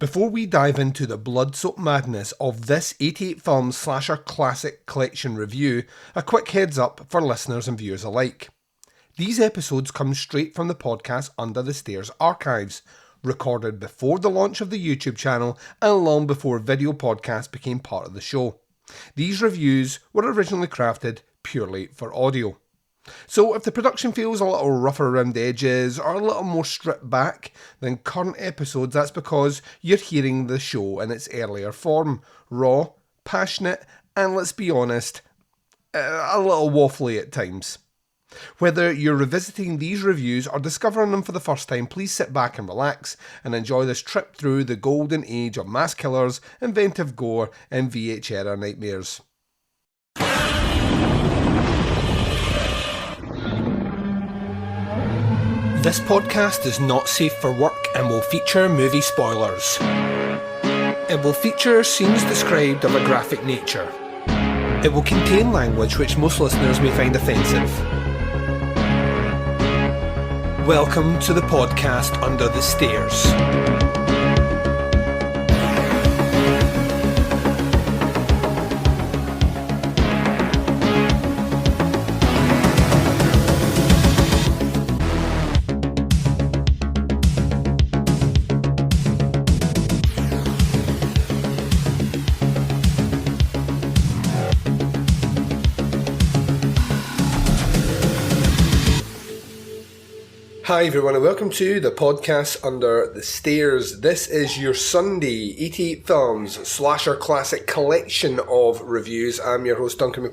Before we dive into the blood-soaked madness of this 88 film slasher classic collection review, a quick heads up for listeners and viewers alike. These episodes come straight from the podcast Under the Stairs archives, recorded before the launch of the YouTube channel and long before video podcasts became part of the show. These reviews were originally crafted purely for audio. So if the production feels a little rougher around the edges or a little more stripped back than current episodes, that's because you're hearing the show in its earlier form, raw, passionate, and let's be honest, a little waffly at times. Whether you're revisiting these reviews or discovering them for the first time, please sit back and relax and enjoy this trip through the golden age of mass killers, inventive gore, and VH era nightmares. This podcast is not safe for work and will feature movie spoilers. It will feature scenes described of a graphic nature. It will contain language which most listeners may find offensive. Welcome to the podcast Under the Stairs. Hi everyone and welcome to the podcast Under the Stairs. This is your Sunday 88 films slasher classic collection of reviews. I'm your host Duncan.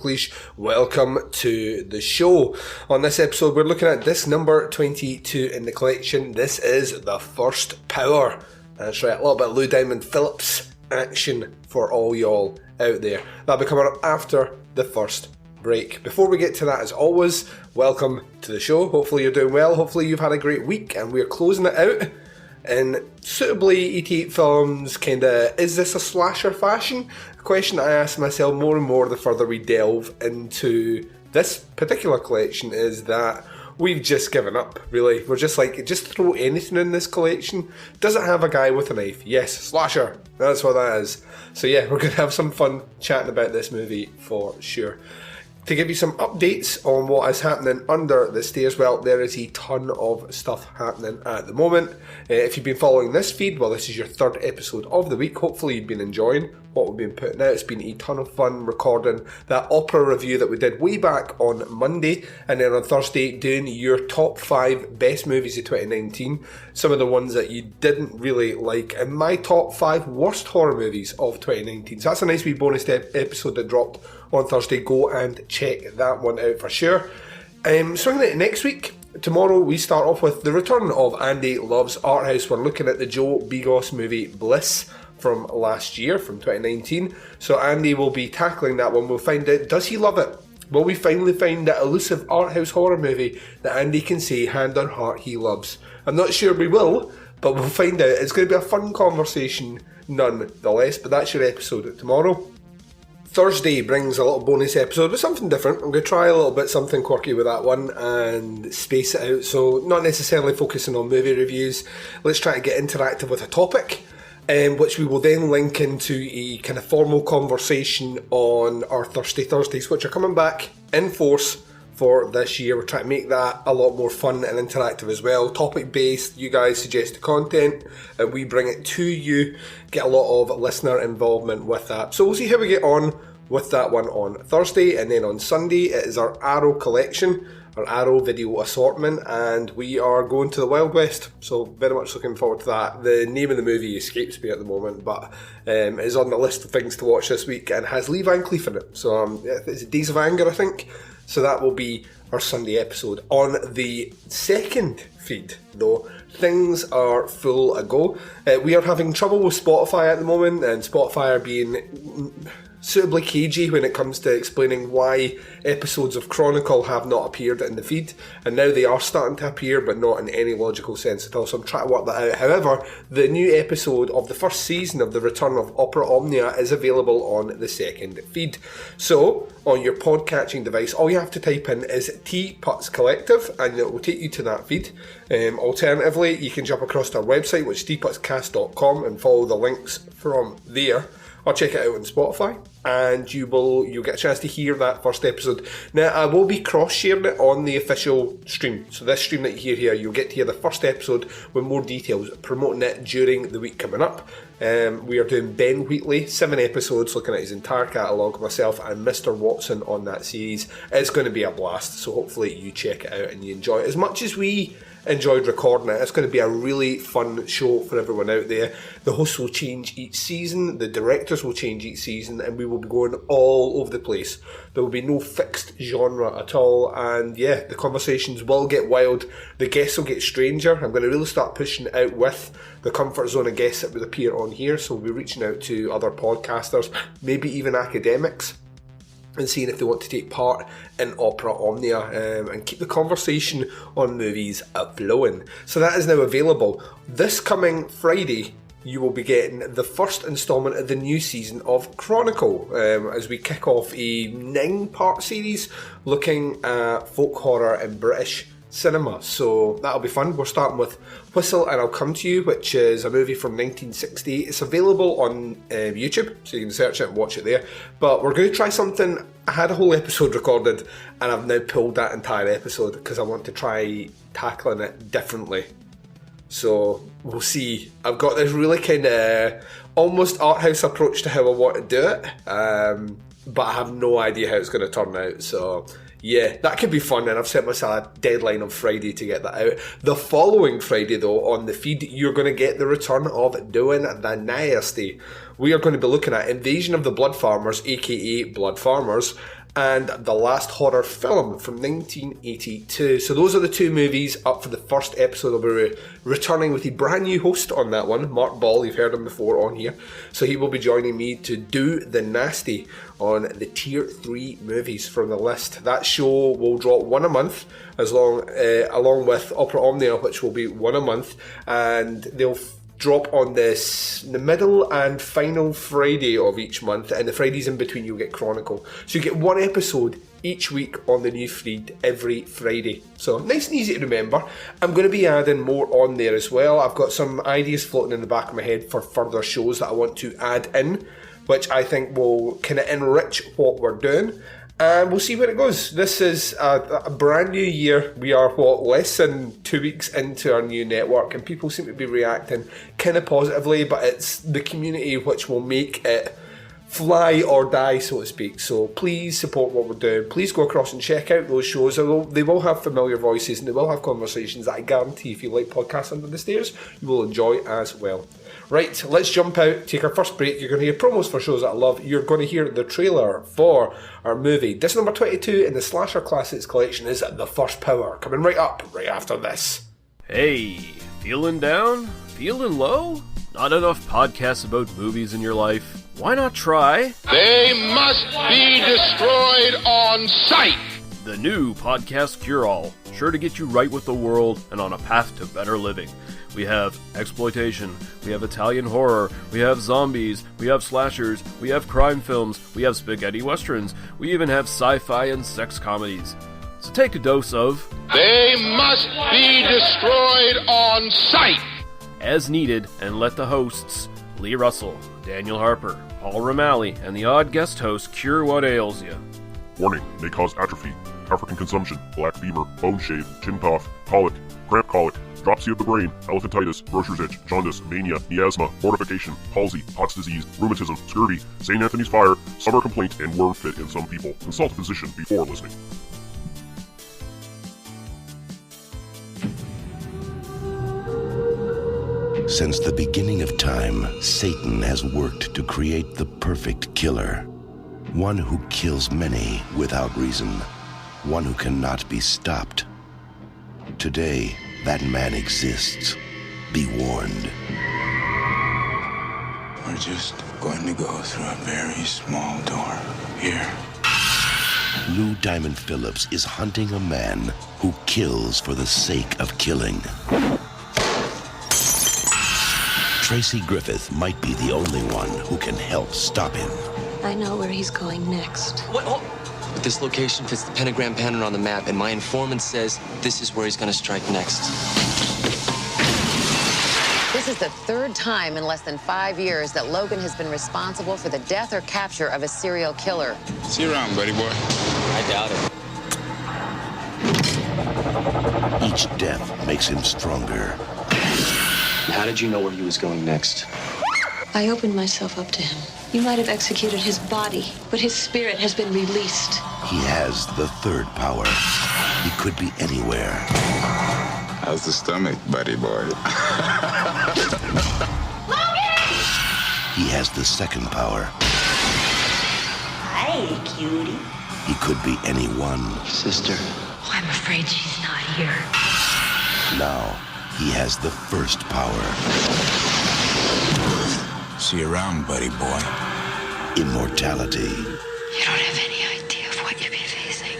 Welcome to the show. On this episode we're looking at disc number 22 in the collection. This is The First Power. That's right, a little bit of Lou Diamond Phillips action for all y'all out there. That'll be coming up after the first break. Before we get to that, as always, welcome to the show. Hopefully you're doing well. Hopefully you've had a great week, and we're closing it out in suitably 88 films, is this a slasher fashion? A question I ask myself more and more the further we delve into this particular collection is that we've just given up, really. We're just like, just throw anything in this collection. Does it have a guy with a knife? Yes, slasher. That's what that is. So yeah, we're going to have some fun chatting about this movie for sure. To give you some updates on what is happening under the stairs, well, there is a ton of stuff happening at the moment. If you've been following this feed, well, this is your third episode of the week. Hopefully you've been enjoying what we've been putting out. It's been a ton of fun recording that opera review that we did way back on Monday, and then on Thursday doing your top 5 best movies of 2019, some of the ones that you didn't really like, and my top 5 worst horror movies of 2019. So that's a nice wee bonus episode that dropped on Thursday. Go and check that one out for sure. Swinging it next week, tomorrow we start off with the return of Andy Love's Art House. We're looking at the Joe Begos movie Bliss from last year, from 2019. So Andy will be tackling that one. We'll find out, does he love it? Will we finally find that elusive art house horror movie that Andy can say hand on heart he loves? I'm not sure we will, but we'll find out. It's going to be a fun conversation nonetheless, but that's your episode tomorrow. Thursday brings a little bonus episode with something different. I'm going to try a little bit something quirky with that one and space it out. So not necessarily focusing on movie reviews. Let's try to get interactive with a topic, which we will then link into a kind of formal conversation on our Thirsty Thursdays, which are coming back in force for this year. We're trying to make that a lot more fun and interactive as well. Topic based, you guys suggest the content and we bring it to you. Get a lot of listener involvement with that. So we'll see how we get on with that one on Thursday, and then on Sunday it is our Arrow collection, our Arrow video assortment, and we are going to the Wild West, so very much looking forward to that. The name of the movie escapes me at the moment, but it is on the list of things to watch this week and has Lee Van Cleef in it, so it's Days of Anger, I think. So that will be our Sunday episode. On the second feed, though, things are full a go. We are having trouble with Spotify at the moment, and Spotify are being suitably cagey when it comes to explaining why episodes of Chronicle have not appeared in the feed, and now they are starting to appear, but not in any logical sense at all, so I'm trying to work that out. However, the new episode of the first season of The Return of Opera Omnia is available on the second feed. So, on your podcatching device, all you have to type in is T-Putz Collective, and it will take you to that feed. Alternatively, you can jump across to our website, which is tputzcast.com, and follow the links from there, or check it out on Spotify, and you'll get a chance to hear that first episode. Now, I will be cross-sharing it on the official stream, so this stream that you hear here, you'll get to hear the first episode with more details, promoting it during the week coming up. We are doing Ben Wheatley, 7 episodes, looking at his entire catalogue, myself and Mr. Watson on that series. It's going to be a blast, so hopefully you check it out and you enjoy it as much as we enjoyed recording it. It's going to be a really fun show for everyone out there. The hosts will change each season, the directors will change each season, and we will be going all over the place. There will be no fixed genre at all, and yeah, the conversations will get wild, the guests will get stranger. I'm going to really start pushing out with the comfort zone of guests that would appear on here, so we'll be reaching out to other podcasters, maybe even academics, and seeing if they want to take part in Opera Omnia, and keep the conversation on movies flowing. So that is now available. This coming Friday, you will be getting the first instalment of the new season of Chronicle, as we kick off a 9-part series looking at folk horror in British cinema. So that'll be fun. We're starting with Whistle and I'll Come to You, which is a movie from 1960. It's available on YouTube, so you can search it and watch it there. But we're going to try something. I had a whole episode recorded and I've now pulled that entire episode because I want to try tackling it differently. So we'll see. I've got this really kind of almost art house approach to how I want to do it, but I have no idea how it's going to turn out. So yeah, that could be fun, and I've set myself a deadline on Friday to get that out. The following Friday, though, on the feed, you're going to get the return of Doing the Nasty. We are going to be looking at Invasion of the Blood Farmers, aka Blood Farmers, and The Last Horror Film from 1982. So those are the two movies up for the first episode. I'll be returning with a brand new host on that one, Mark Ball. You've heard him before on here. So he will be joining me to do the nasty on the Tier 3 movies from the list. That show will drop one a month, along with Opera Omnia, which will be one a month, and they'll drop on the middle and final Friday of each month, and the Fridays in between you'll get Chronicle. So you get one episode each week on the new feed every Friday. So nice and easy to remember. I'm going to be adding more on there as well. I've got some ideas floating in the back of my head for further shows that I want to add in, which I think will kind of enrich what we're doing. And we'll see where it goes. This is a brand new year. We are, less than 2 weeks into our new network, and people seem to be reacting kind of positively, but it's the community which will make it fly or die, so to speak. So please support what we're doing. Please go across and check out those shows. They will have familiar voices and they will have conversations that I guarantee, if you like podcasts under the stairs, you will enjoy as well. Right, let's jump out, take our first break. You're going to hear promos for shows that I love. You're going to hear the trailer for our movie. Disc number 22 in the Slasher Classics collection is The First Power, coming right up, right after this. Hey, feeling down? Feeling low? Not enough podcasts about movies in your life? Why not try... They must be destroyed on sight! The new Podcast Cure-All, sure to get you right with the world and on a path to better living. We have exploitation, we have Italian horror, we have zombies, we have slashers, we have crime films, we have spaghetti westerns, we even have sci-fi and sex comedies. So take a dose of... They must be destroyed on sight! As needed, and let the hosts, Lee Russell, Daniel Harper, Paul Romali, and the odd guest host cure what ails you. Warning, may cause atrophy, African consumption, black fever, bone shave, chin cough, colic, cramp colic, dropsy of the brain, elephantitis, grocer's itch, jaundice, mania, miasma, mortification, palsy, Pott's disease, rheumatism, scurvy, St. Anthony's fire, summer complaint, and worm fit in some people. Consult a physician before listening. Since the beginning of time, Satan has worked to create the perfect killer. One who kills many without reason. One who cannot be stopped. Today, that man exists. Be warned. Are We're just going to go through a very small door here. Lou Diamond Phillips is hunting a man who kills for the sake of killing. Tracy Griffith might be the only one who can help stop him. I know where he's going next. What? Oh. But this location fits the pentagram pattern on the map, and my informant says this is where he's going to strike next. This is the third time in less than 5 years that Logan has been responsible for the death or capture of a serial killer. See you around, buddy boy. I doubt it. Each death makes him stronger. How did you know where he was going next? I opened myself up to him. You might have executed his body, but his spirit has been released. He has the third power. He could be anywhere. How's the stomach, buddy boy? He has the second power. Hi, cutie. He could be anyone. Sister. Oh, I'm afraid she's not here. Now, he has the first power. See you around, buddy boy. Immortality. You don't have any idea of what you'll be facing.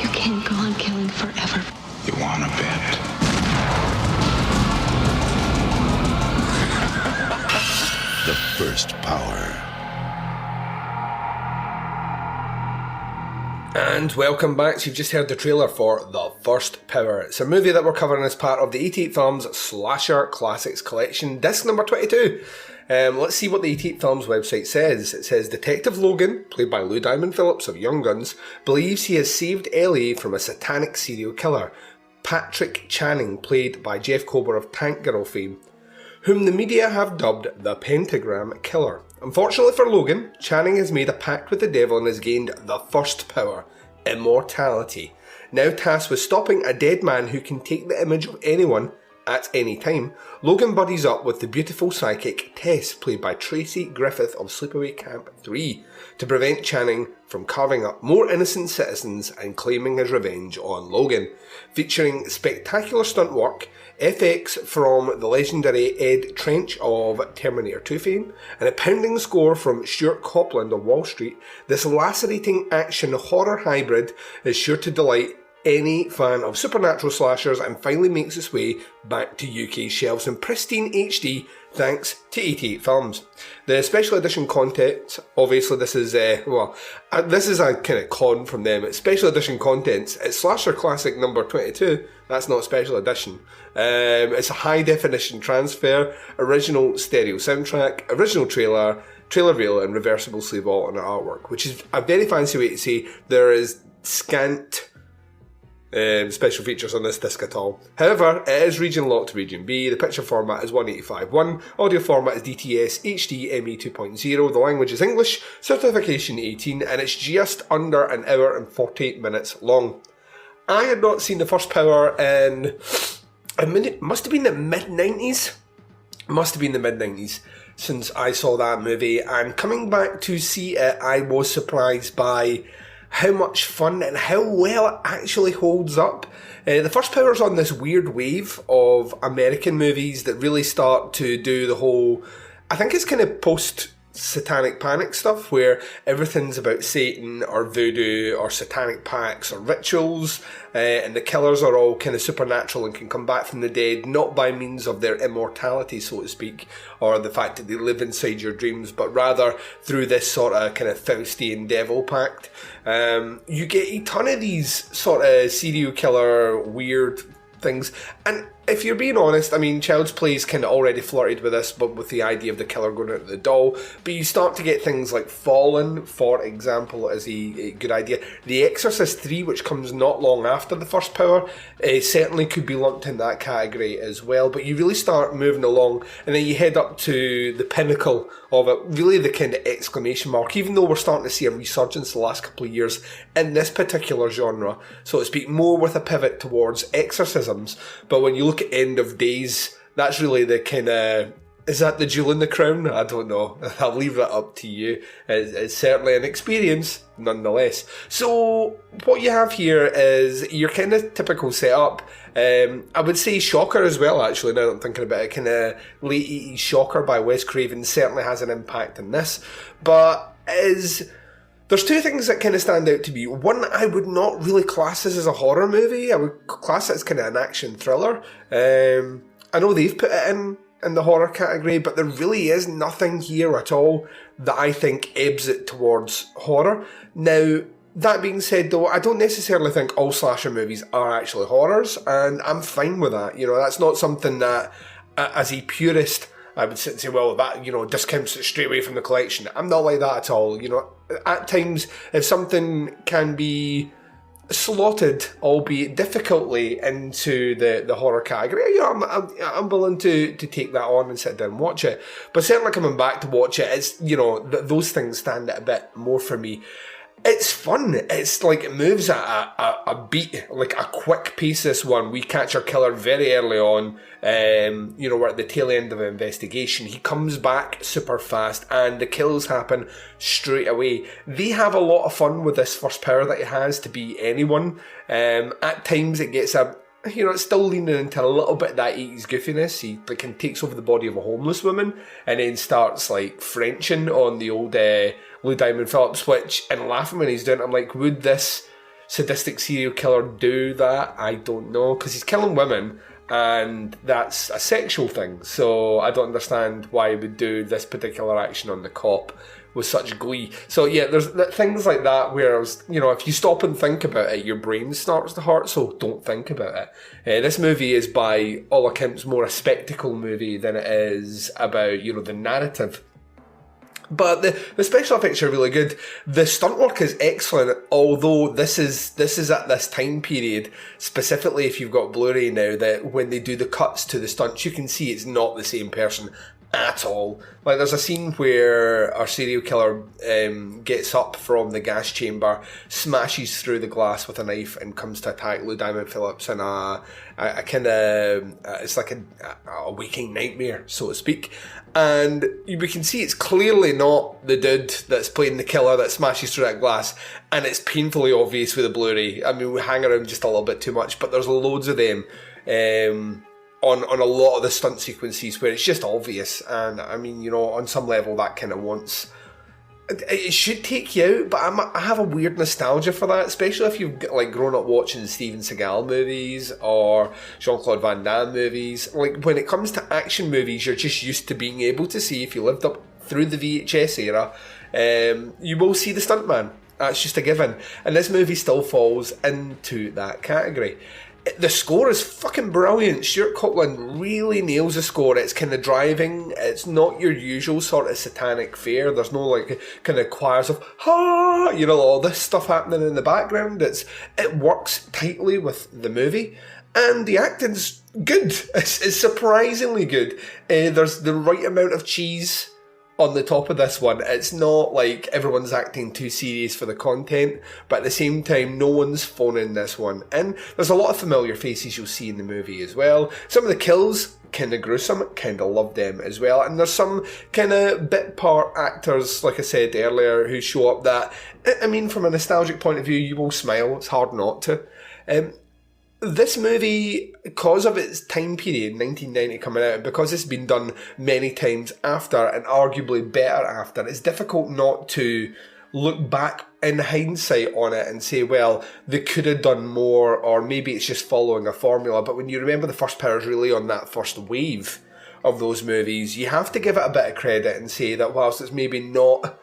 You can't go on killing forever. You want to bet? The first power. And welcome back. So you've just heard the trailer for The First Power. It's a movie that we're covering as part of the 88 Films Slasher Classics Collection, disc number 22. Let's see what the 88 Films website says. It says, Detective Logan, played by Lou Diamond Phillips of Young Guns, believes he has saved Ellie from a satanic serial killer, Patrick Channing, played by Jeff Kober of Tank Girl fame, whom the media have dubbed the Pentagram Killer. Unfortunately for Logan, Channing has made a pact with the devil and has gained the first power, immortality. Now tasked with stopping a dead man who can take the image of anyone at any time, Logan buddies up with the beautiful psychic Tess, played by Tracy Griffith of Sleepaway Camp 3, to prevent Channing from carving up more innocent citizens and claiming his revenge on Logan. Featuring spectacular stunt work, FX from the legendary Ed Trench of Terminator 2 fame, and a pounding score from Stuart Copeland of Wall Street, this lacerating action horror hybrid is sure to delight any fan of supernatural slashers and finally makes its way back to UK shelves in pristine HD thanks to 88 Films. The special edition content, obviously this is this is a kind of con from them. It's special edition contents. It's Slasher Classic number 22. That's not special edition. It's a high definition transfer, original stereo soundtrack, original trailer reel, and reversible sleeve alternate artwork, which is a very fancy way to say there is scant special features on this disc at all. However, it is region locked to region B, the picture format is 185.1, audio format is DTS HD ME 2.0, the language is English, certification 18, and it's just under an hour and 48 minutes long. I had not seen The First Power in, it must have been the mid-90s, since I saw that movie, and coming back to see it, I was surprised by how much fun and how well it actually holds up. The First Power's on this weird wave of American movies that really start to do the whole, I think it's kind of post-satanic panic stuff, where everything's about Satan or voodoo or satanic pacts or rituals, and the killers are all kind of supernatural and can come back from the dead, not by means of their immortality, so to speak, or the fact that they live inside your dreams, but rather through this sort of kind of Faustian devil pact. You get a ton of these sort of serial killer weird things, and if you're being honest, I mean, Child's Play's kind of already flirted with this, but with the idea of the killer going out of the doll, but you start to get things like Fallen, for example, as a good idea. The Exorcist 3, which comes not long after The First Power, certainly could be lumped in that category as well, but you really start moving along, and then you head up to the pinnacle of it, really the kind of exclamation mark, even though we're starting to see a resurgence the last couple of years in this particular genre, so to speak, more with a pivot towards exorcisms. But when you look at End of Days, that's really the kind of Is that the jewel in the crown? I don't know. I'll leave that up to you. It's certainly an experience, nonetheless. So, what you have here is your kind of typical setup. I would say Shocker as well, actually, now that I'm thinking about it. Kind of late 80s Shocker by Wes Craven certainly has an impact in this. But there's two things that kind of stand out to me. One, I would not really class this as a horror movie. I would class it as kind of an action thriller. I know they've put it in the horror category, but there really is nothing here at all that I think ebbs it towards horror. Now, that being said though, I don't necessarily think all slasher movies are actually horrors, and I'm fine with that. That's not something that, as a purist, I would sit and say, well, that, discounts it straight away from the collection. I'm not like that at all. At times, if something can be slotted, albeit difficultly, into the horror category, I'm willing to take that on and sit down and watch it. But certainly coming back to watch it, it's, those things stand out a bit more for me. It's fun. It's like it moves at a beat, like a quick pace, this one. We catch our killer very early on. We're at the tail end of an investigation. He comes back super fast and the kills happen straight away. They have a lot of fun with this first power that he has to be anyone. At times it gets it's still leaning into a little bit of that 80s goofiness. He takes over the body of a homeless woman and then starts Frenching on the old Lou Diamond Phillips, and laughing when he's doing it. I'm like, would this sadistic serial killer do that? I don't know, because he's killing women and that's a sexual thing, so I don't understand why he would do this particular action on the cop with such glee. So yeah, there's things like that where if you stop and think about it, your brain starts to hurt, so don't think about it. This movie is by all accounts more a spectacle movie than it is about, the narrative. But the special effects are really good. The stunt work is excellent, although this is at this time period, specifically if you've got Blu-ray now, that when they do the cuts to the stunts, you can see it's not the same person at all. There's a scene where our serial killer gets up from the gas chamber, smashes through the glass with a knife and comes to attack Lou Diamond Phillips in a kind of it's like a waking nightmare, so to speak. And we can see it's clearly not the dude that's playing the killer that smashes through that glass, and it's painfully obvious with the Blu-ray. I mean, we hang around just a little bit too much, but there's loads of them on a lot of the stunt sequences where it's just obvious. And I mean, on some level that kind of wants... It should take you out, but I have a weird nostalgia for that, especially if you've grown up watching Steven Seagal movies or Jean-Claude Van Damme movies. When it comes to action movies, you're just used to being able to see, if you lived up through the VHS era, you will see the stuntman. That's just a given. And this movie still falls into that category. The score is fucking brilliant. Stuart Copeland really nails the score. It's kind of driving. It's not your usual sort of satanic fare. There's no kind of choirs of all this stuff happening in the background. It works tightly with the movie, and the acting's good. It's surprisingly good. There's the right amount of cheese on the top of this one. It's not like everyone's acting too serious for the content, but at the same time, no one's phoning this one in. There's a lot of familiar faces you'll see in the movie as well. Some of the kills, kind of gruesome, kind of love them as well. And there's some kind of bit part actors, like I said earlier, who show up that, I mean, from a nostalgic point of view, you will smile. It's hard not to. This movie, because of its time period, 1990 coming out, because it's been done many times after, and arguably better after, it's difficult not to look back in hindsight on it and say, well, they could have done more, or maybe it's just following a formula. But when you remember the first Power's really on that first wave of those movies, you have to give it a bit of credit and say that whilst it's maybe not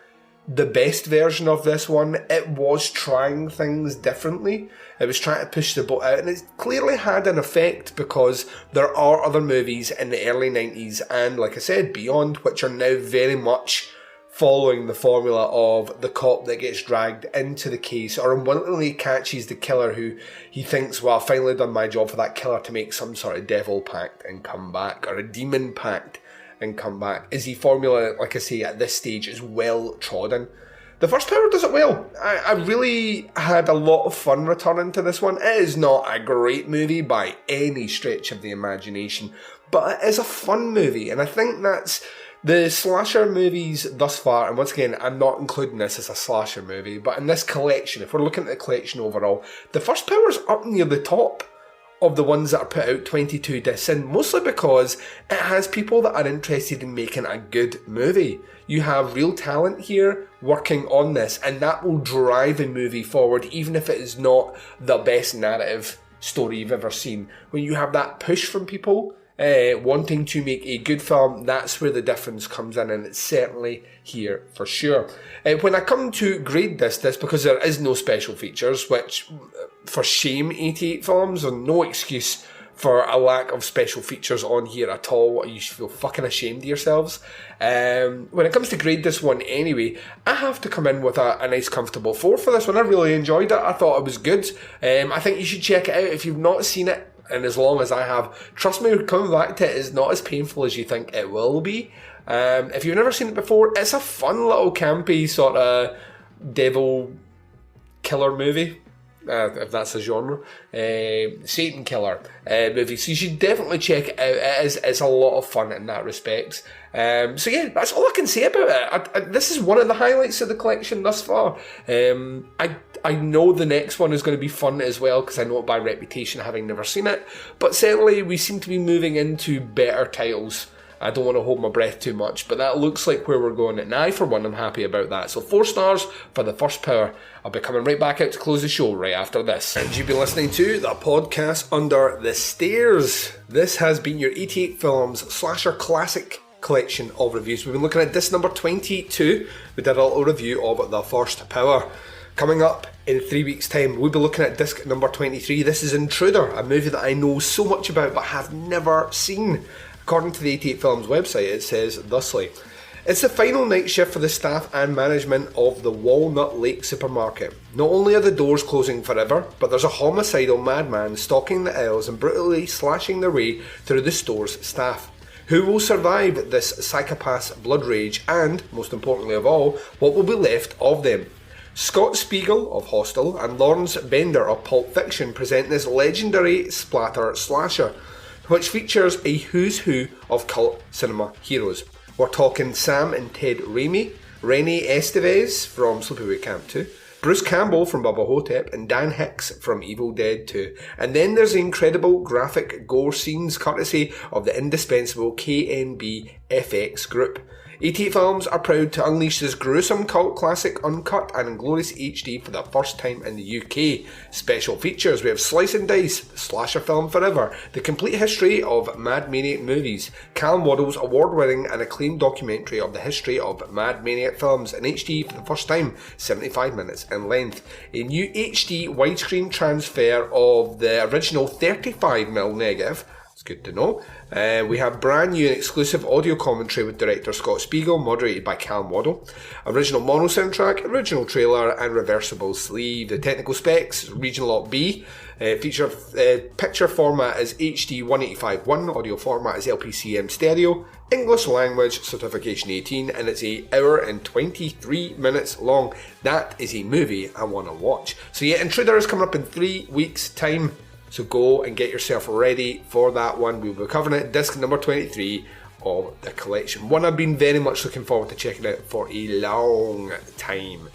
the best version of this one, it was trying things differently. It was trying to push the boat out, and it clearly had an effect, because there are other movies in the early 90s and, like I said, beyond, which are now very much following the formula of the cop that gets dragged into the case or unwillingly catches the killer who he thinks, well, I've finally done my job for that killer to make some sort of devil pact and come back, or a demon pact and come back. Is the formula, like I say, at this stage is well trodden. The first Power does it well. I really had a lot of fun returning to this one. It is not a great movie by any stretch of the imagination, but it is a fun movie, and I think that's the slasher movies thus far, and once again, I'm not including this as a slasher movie, but in this collection, if we're looking at the collection overall, The First Power's up near the top of the ones that are put out 22 discs in, mostly because it has people that are interested in making a good movie. You have real talent here working on this, and that will drive a movie forward, even if it is not the best narrative story you've ever seen. When you have that push from people wanting to make a good film, that's where the difference comes in, and it's certainly here for sure. When I come to grade this because there is no special features, which for shame 88 films, and no excuse for a lack of special features on here at all. You should feel fucking ashamed of yourselves. When it comes to grade this one anyway, I have to come in with a nice comfortable 4 for this one. I really enjoyed it. I thought it was good. I think you should check it out if you've not seen it, and as long as I have. Trust me, coming back to it is not as painful as you think it will be. If you've never seen it before, it's a fun little campy sort of devil killer movie. If that's a genre, Satan killer movie. So you should definitely check it out. It's a lot of fun in that respect. So yeah, that's all I can say about it. This is one of the highlights of the collection thus far. I know the next one is going to be fun as well, because I know it by reputation, having never seen it. But certainly we seem to be moving into better titles. I don't want to hold my breath too much, but that looks like where we're going. And I, for one, am happy about that. So 4 stars for The First Power. I'll be coming right back out to close the show right after this. And you've been listening to the podcast Under the Stairs. This has been your 88 Films Slasher Classic collection of reviews. We've been looking at disc number 22. We did a little review of The First Power. Coming up in 3 weeks' time, we'll be looking at disc number 23. This is Intruder, a movie that I know so much about but have never seen. According to the 88 Films website, it says thusly: it's the final night shift for the staff and management of the Walnut Lake supermarket. Not only are the doors closing forever, but there's a homicidal madman stalking the aisles and brutally slashing their way through the store's staff. Who will survive this psychopath's blood rage, and, most importantly of all, what will be left of them? Scott Spiegel of Hostel and Lawrence Bender of Pulp Fiction present this legendary splatter slasher, which features a who's who of cult cinema heroes. We're talking Sam and Ted Raimi, Renee Estevez from Sleepaway Camp 2, Bruce Campbell from Bubba Hotep, and Dan Hicks from Evil Dead 2. And then there's the incredible graphic gore scenes courtesy of the indispensable KNB FX group. 88 Films are proud to unleash this gruesome cult classic uncut and in glorious HD for the first time in the UK. Special features: we have Slice and Dice, Slasher Film Forever, the complete history of Mad Maniac movies, Callum Waddell's award-winning and acclaimed documentary of the history of Mad Maniac films in HD for the first time, 75 minutes in length, a new HD widescreen transfer of the original 35mm negative. It's good to know. We have brand new and exclusive audio commentary with director Scott Spiegel, moderated by Callum Waddell. Original mono soundtrack, original trailer, and reversible sleeve. The technical specs: Region Lock B. Feature picture format is HD 185.1. Audio format is LPCM stereo. English language certification 18, and it's 1 hour and 23 minutes long. That is a movie I want to watch. So yeah, Intruder is coming up in 3 weeks' time. So go and get yourself ready for that one. We'll be covering it, disc number 23 of the collection. One I've been very much looking forward to checking out for a long time.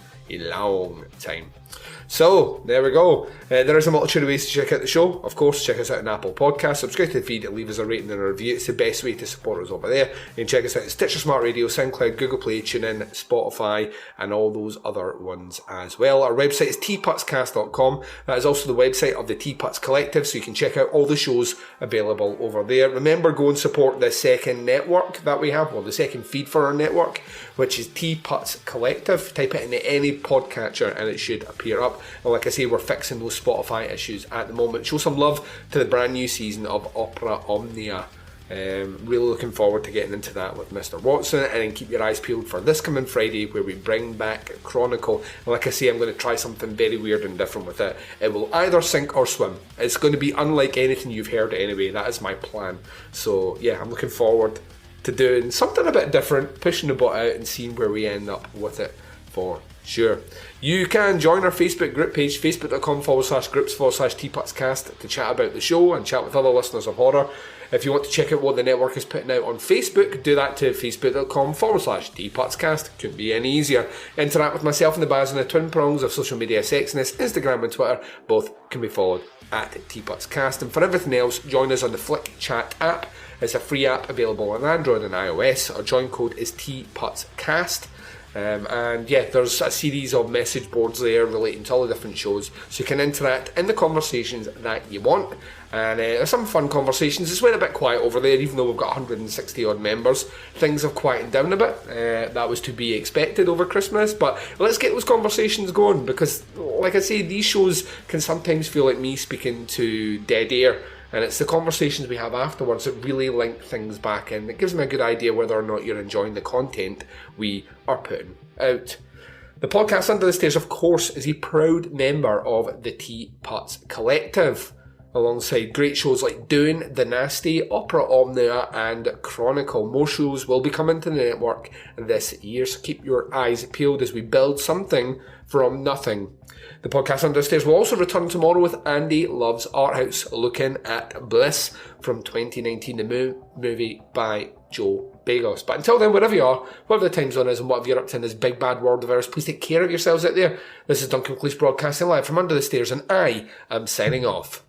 So, there we go. There is a multitude of ways to check out the show. Of course, check us out on Apple Podcasts, subscribe to the feed, leave us a rating and a review. It's the best way to support us over there. And check us out at Stitcher Smart Radio, SoundCloud, Google Play, TuneIn, Spotify, and all those other ones as well. Our website is tputscast.com. That is also the website of the Tputs Collective, so you can check out all the shows available over there. Remember, go and support the second network that we have, well, the second feed for our network, which is Tputs Collective. Type it into any podcatcher and it should appear up. And like I say, we're fixing those Spotify issues at the moment. Show some love to the brand new season of Opera Omnia. Really looking forward to getting into that with Mr. Watson, and then keep your eyes peeled for this coming Friday where we bring back Chronicle. And like I say, I'm going to try something very weird and different with it. It will either sink or swim. It's going to be unlike anything you've heard anyway. That is my plan. So yeah, I'm looking forward to doing something a bit different, pushing the boat out and seeing where we end up with it for Sure. You can join our Facebook group page, facebook.com/groups/teapotscast, to chat about the show and chat with other listeners of horror. If you want to check out what the network is putting out on Facebook, do that to facebook.com/teapotscast. Couldn't be any easier. Interact with myself and the Baz on the twin prongs of social media sexiness, Instagram and Twitter. Both can be followed at teapotscast. And for everything else, join us on the Flick Chat app. It's a free app available on Android and iOS. Our join code is TPutsCast. And yeah, there's a series of message boards there relating to all the different shows, so you can interact in the conversations that you want. And there's some fun conversations. It's went a bit quiet over there, even though we've got 160 odd members. Things have quietened down a bit. That was to be expected over Christmas, but let's get those conversations going, because like I say, these shows can sometimes feel like me speaking to dead air. And it's the conversations we have afterwards that really link things back in. It gives me a good idea whether or not you're enjoying the content we are putting out. The podcast Under the Stairs, of course, is a proud member of the Teapots Collective, alongside great shows like Doing, The Nasty, Opera Omnia and Chronicle. More shows will be coming to the network this year, so keep your eyes peeled as we build something from nothing. The podcast Under the Stairs will also return tomorrow with Andy Loves Art House, looking at Bliss from 2019, the movie by Joe Begos. But until then, wherever you are, whatever the time zone is and whatever you're up to in this big bad world of ours, please take care of yourselves out there. This is Duncan Cleese broadcasting live from Under the Stairs, and I am signing off.